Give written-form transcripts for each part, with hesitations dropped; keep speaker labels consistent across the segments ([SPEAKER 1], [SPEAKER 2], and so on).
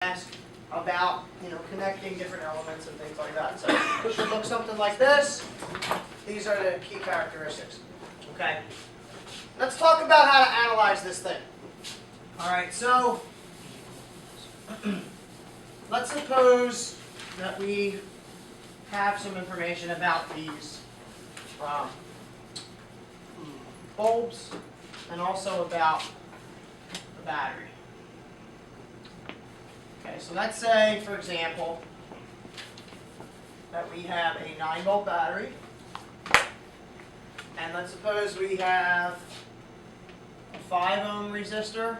[SPEAKER 1] ask about, connecting different elements and things like that. So it should look something like this. These are the key characteristics. Okay. Let's talk about how to analyze this thing. All right. So let's suppose that we have some information about these bulbs and also about the battery. Okay, so let's say, for example, that we have a 9-volt battery, and let's suppose we have a 5 ohm resistor,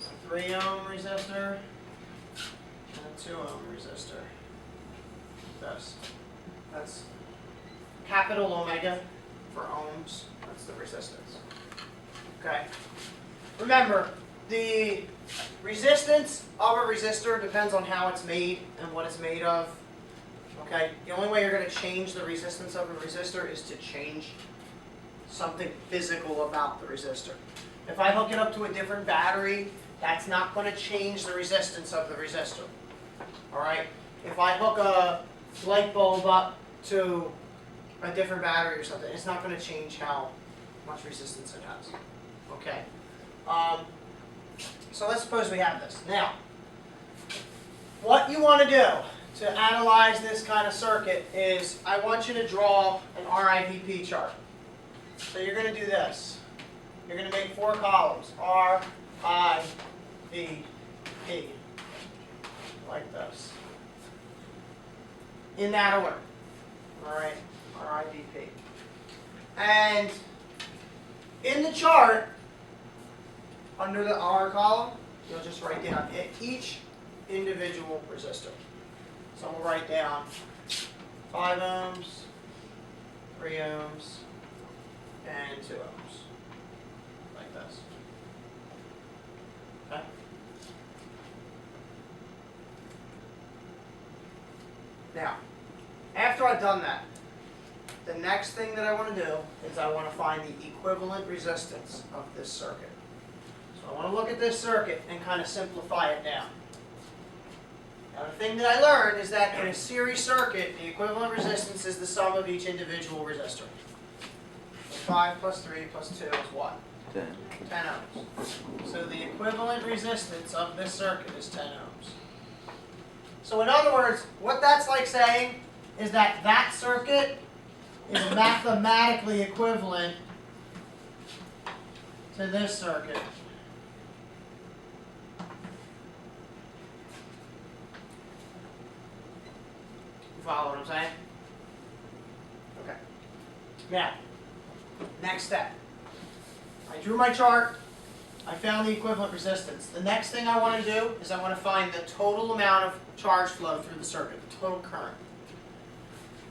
[SPEAKER 1] a 3 ohm resistor, and a 2 ohm resistor. That's capital Omega for ohms. That's the resistance. Okay. Remember, the resistance of a resistor depends on how it's made and what it's made of. Okay? The only way you're going to change the resistance of a resistor is to change something physical about the resistor. If I hook it up to a different battery, that's not going to change the resistance of the resistor. Alright? If I hook a light bulb up to a different battery or something, it's not going to change how much resistance it has. Okay? So let's suppose we have this. Now, what you want to do to analyze this kind of circuit is I want you to draw an RIVP chart. So you're going to do this. You're going to make 4 columns. R, I, V, P. Like this. In that order. Alright? RIVP. And in the chart, under the R column, you'll just write down each individual resistor. So we'll write down 5 ohms, 3 ohms, and 2 ohms. Like this. Okay? Now, after I've done that, the next thing that I want to do is I want to find the equivalent resistance of this circuit. So I want to look at this circuit and kind of simplify it down. Now the thing that I learned is that in a series circuit, the equivalent resistance is the sum of each individual resistor. So 5 plus 3 plus 2 is what?
[SPEAKER 2] 10.
[SPEAKER 1] 10 ohms. So the equivalent resistance of this circuit is 10 ohms. So in other words, what that's like saying is that that circuit is mathematically equivalent to this circuit. You follow what I'm saying? Okay. Now, next step. I drew my chart. I found the equivalent resistance. The next thing I want to do is I want to find the total amount of charge flow through the circuit, the total current.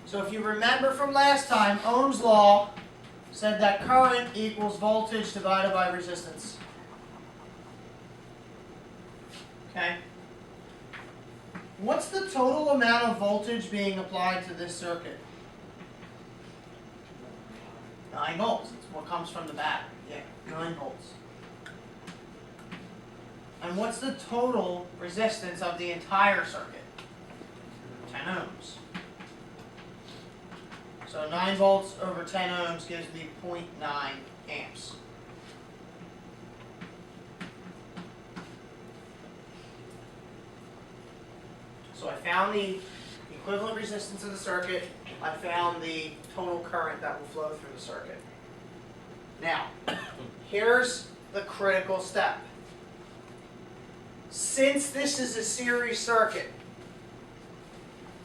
[SPEAKER 1] So if you remember from last time, Ohm's law said that current equals voltage divided by resistance. Okay? What's the total amount of voltage being applied to this circuit? 9 volts. That's what comes from the battery. Yeah, 9 volts. And what's the total resistance of the entire circuit? 10 ohms. So 9 volts over 10 ohms gives me 0.9 amps. So I found the equivalent resistance of the circuit. I found the total current that will flow through the circuit. Now, here's the critical step. Since this is a series circuit,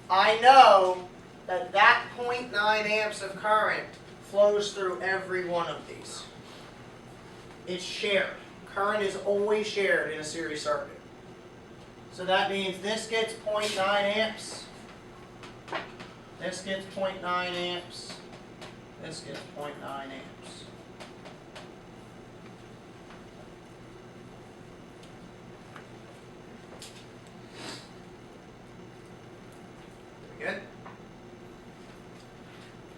[SPEAKER 1] I know that that 0.9 amps of current flows through every one of these. It's shared. Current is always shared in a series circuit. So that means this gets 0.9 amps, this gets 0.9 amps, this gets 0.9 amps. Good?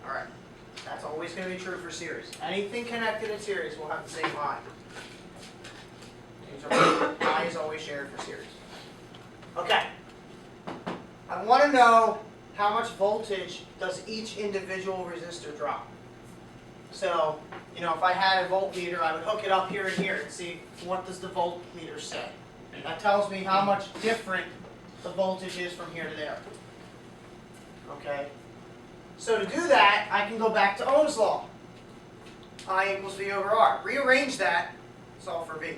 [SPEAKER 1] Alright. That's always going to be true for series. Anything connected in series will have the same I. These are I is always shared for series. Okay. I want to know how much voltage does each individual resistor drop. So, you know, if I had a voltmeter, I would hook it up here and here and see what does the voltmeter say. That tells me how much different the voltage is from here to there. Okay? So to do that, I can go back to Ohm's law. I equals V over R. Rearrange that, solve for V.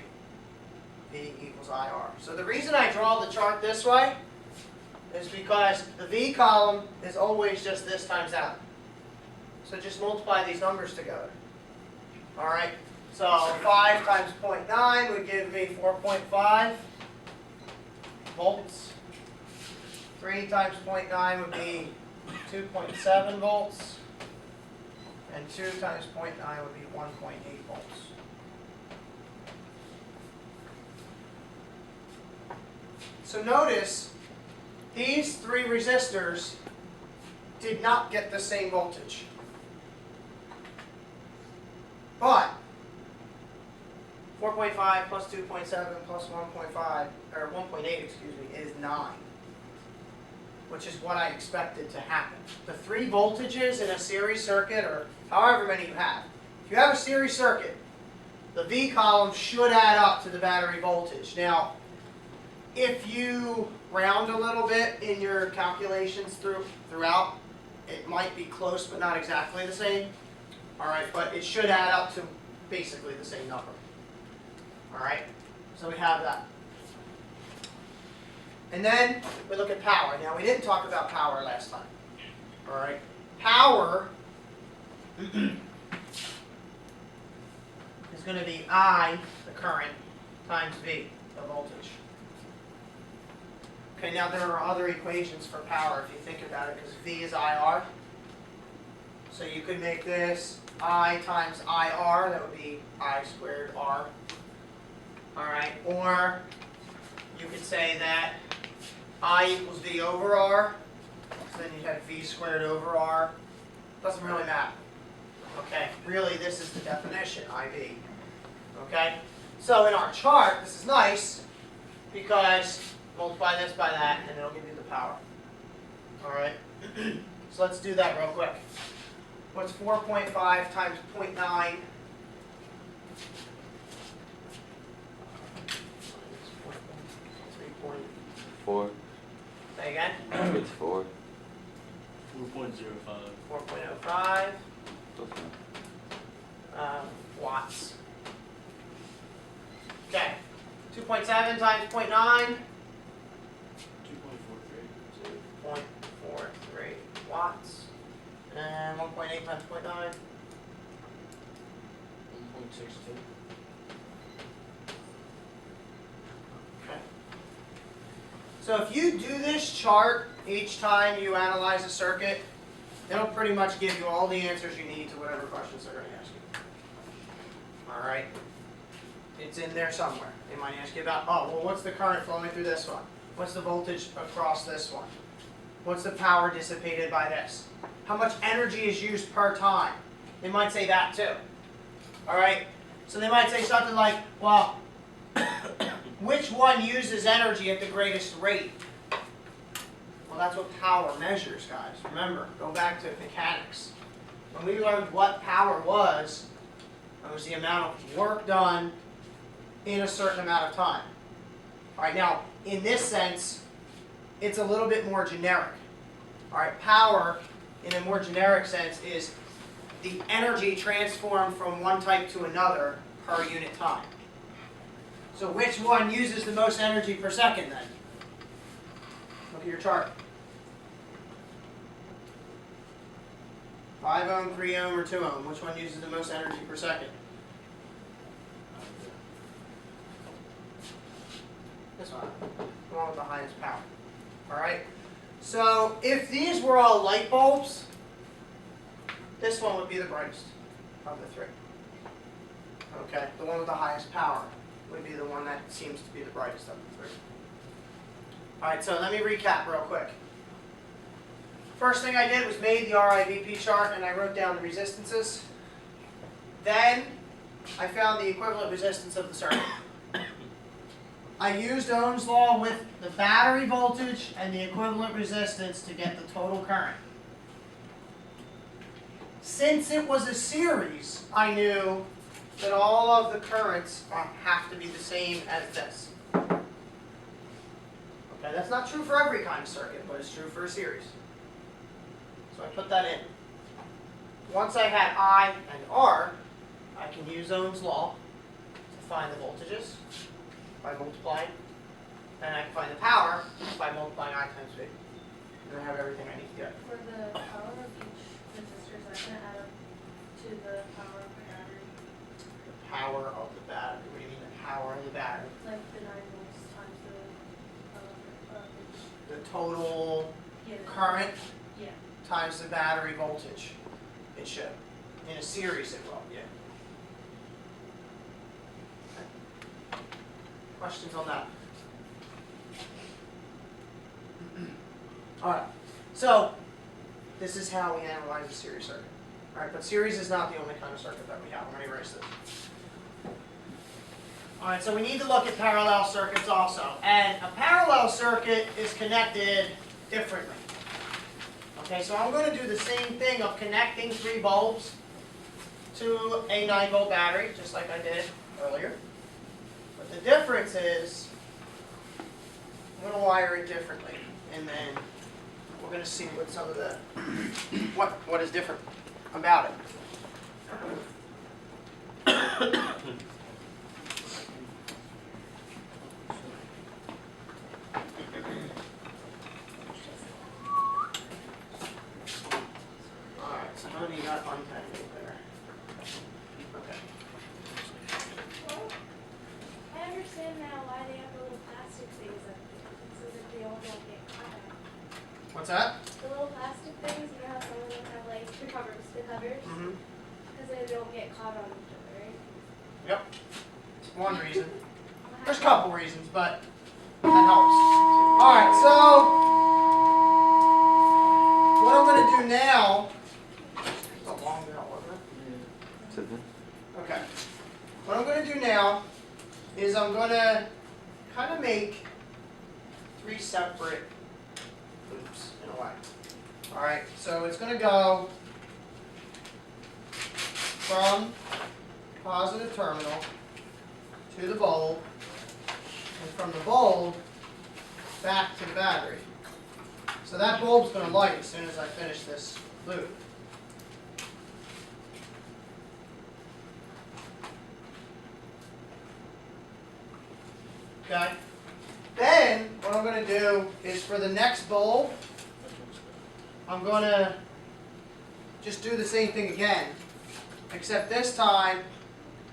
[SPEAKER 1] V equals IR. So the reason I draw the chart this way is because the V column is always just this times that. So just multiply these numbers together. All right? So 5 times 0.9 would give me 4.5 volts. 3 times 0.9 would be 2.7 volts. And 2 times 0.9 would be 1.8 volts. So notice, these three resistors did not get the same voltage. But 4.5 plus 2.7 plus 1.5, or 1.8, excuse me, is 9. Which is what I expected to happen. The three voltages in a series circuit, or however many you have. If you have a series circuit, the V column should add up to the battery voltage. Now, if you round a little bit in your calculations throughout, it might be close but not exactly the same. Alright, but it should add up to basically the same number. Alright, so we have that. And then we look at power. Now, we didn't talk about power last time. Alright, power is going to be I, the current, times V, the voltage. Okay, now there are other equations for power if you think about it, because V is IR. So you could make this I times IR, that would be I squared R. Alright, or you could say that I equals V over R, so then you have V squared over R. Doesn't really matter. Okay, really this is the definition, IV. Okay, so in our chart, this is nice because multiply this by that and it'll give you the power. Alright, so let's do that real quick. What's 4.5 times 0.9?
[SPEAKER 2] 4.
[SPEAKER 1] Say again?
[SPEAKER 2] It's 4.
[SPEAKER 3] 4.05.
[SPEAKER 1] 4.05
[SPEAKER 2] Close enough.
[SPEAKER 1] watts. Okay, 2.7 times 0.9?
[SPEAKER 3] 2.43.
[SPEAKER 1] 2.43 watts. And 1.8 times 0.9?
[SPEAKER 3] 1.62.
[SPEAKER 1] Okay. So if you do this chart each time you analyze a circuit, it'll pretty much give you all the answers you need to whatever questions they're going to ask you. All right? It's in there somewhere. They might ask you about, oh, well, what's the current flowing through this one? What's the voltage across this one? What's the power dissipated by this? How much energy is used per time? They might say that too. All right? So they might say something like, well, which one uses energy at the greatest rate? Well, that's what power measures, guys. Remember, go back to mechanics. When we learned what power was, it was the amount of work done in a certain amount of time. All right, now, in this sense, it's a little bit more generic. All right, power, in a more generic sense, is the energy transformed from one type to another per unit time. So which one uses the most energy per second then? Look at your chart. 5 ohm, 3 ohm, or 2 ohm? Which one uses the most energy per second? This one. The one with the highest power. Alright? So if these were all light bulbs, this one would be the brightest of the three. Okay? The one with the highest power would be the one that seems to be the brightest of the three. Alright, so let me recap real quick. First thing I did was made the RIVP chart and I wrote down the resistances. Then I found the equivalent resistance of the circuit. I used Ohm's law with the battery voltage and the equivalent resistance to get the total current. Since it was a series, I knew that all of the currents have to be the same as this. Okay, that's not true for every kind of circuit, but it's true for a series. So I put that in. Once I had I and R, I can use Ohm's law to find the voltages by multiplying, and I can find the power by multiplying I times V. And I have everything I need to get.
[SPEAKER 3] For the power of each resistor, is that going to add up to the power of the battery?
[SPEAKER 1] The power of the battery. What do you mean the power of the battery?
[SPEAKER 3] Like the 9 volts times the each.
[SPEAKER 1] The total
[SPEAKER 3] Yeah.
[SPEAKER 1] current
[SPEAKER 3] Yeah.
[SPEAKER 1] times the battery voltage. It should. In a series it will, yeah. Okay. Questions on that? Alright, so this is how we analyze a series circuit. Alright, but series is not the only kind of circuit that we have. Let me erase this. Alright, so we need to look at parallel circuits also. And a parallel circuit is connected differently. Okay, so I'm going to do the same thing of connecting 3 bulbs to a 9-volt battery, just like I did earlier. But the difference is, I'm going to wire it differently, and then we're going to see what some of the what is different about it. Alright, so how many got untangled there? Okay.
[SPEAKER 3] Well, I understand now why they have the little plastic things up there, so that they all don't get caught out.
[SPEAKER 1] What's that?
[SPEAKER 3] The little plastic things, you know how some of them have like the covers,
[SPEAKER 1] Mm-hmm.
[SPEAKER 3] because they don't get caught on each other, right?
[SPEAKER 1] Yep. It's one reason. There's a couple reasons, but that helps. Alright, so what I'm going to do now, it's a long bell, wasn't it?
[SPEAKER 2] Sit there.
[SPEAKER 1] Okay. What I'm going to do now is I'm going to kind of make 3 separate loops in a way. Alright, so it's going to go from positive terminal to the bulb, and from the bulb back to the battery. So that bulb's going to light as soon as I finish this loop. Okay? Then, what I'm going to do is for the next bulb, I'm going to just do the same thing again, except this time,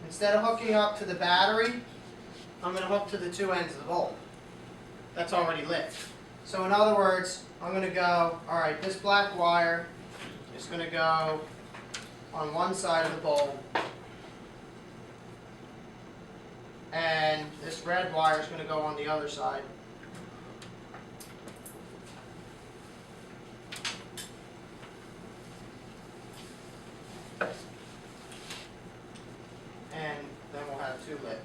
[SPEAKER 1] instead of hooking up to the battery, I'm going to hook to the 2 ends of the bulb. That's already lit. So in other words, I'm going to go, alright, this black wire is going to go on one side of the bulb, and this red wire is going to go on the other side. And then we'll have 2 lit.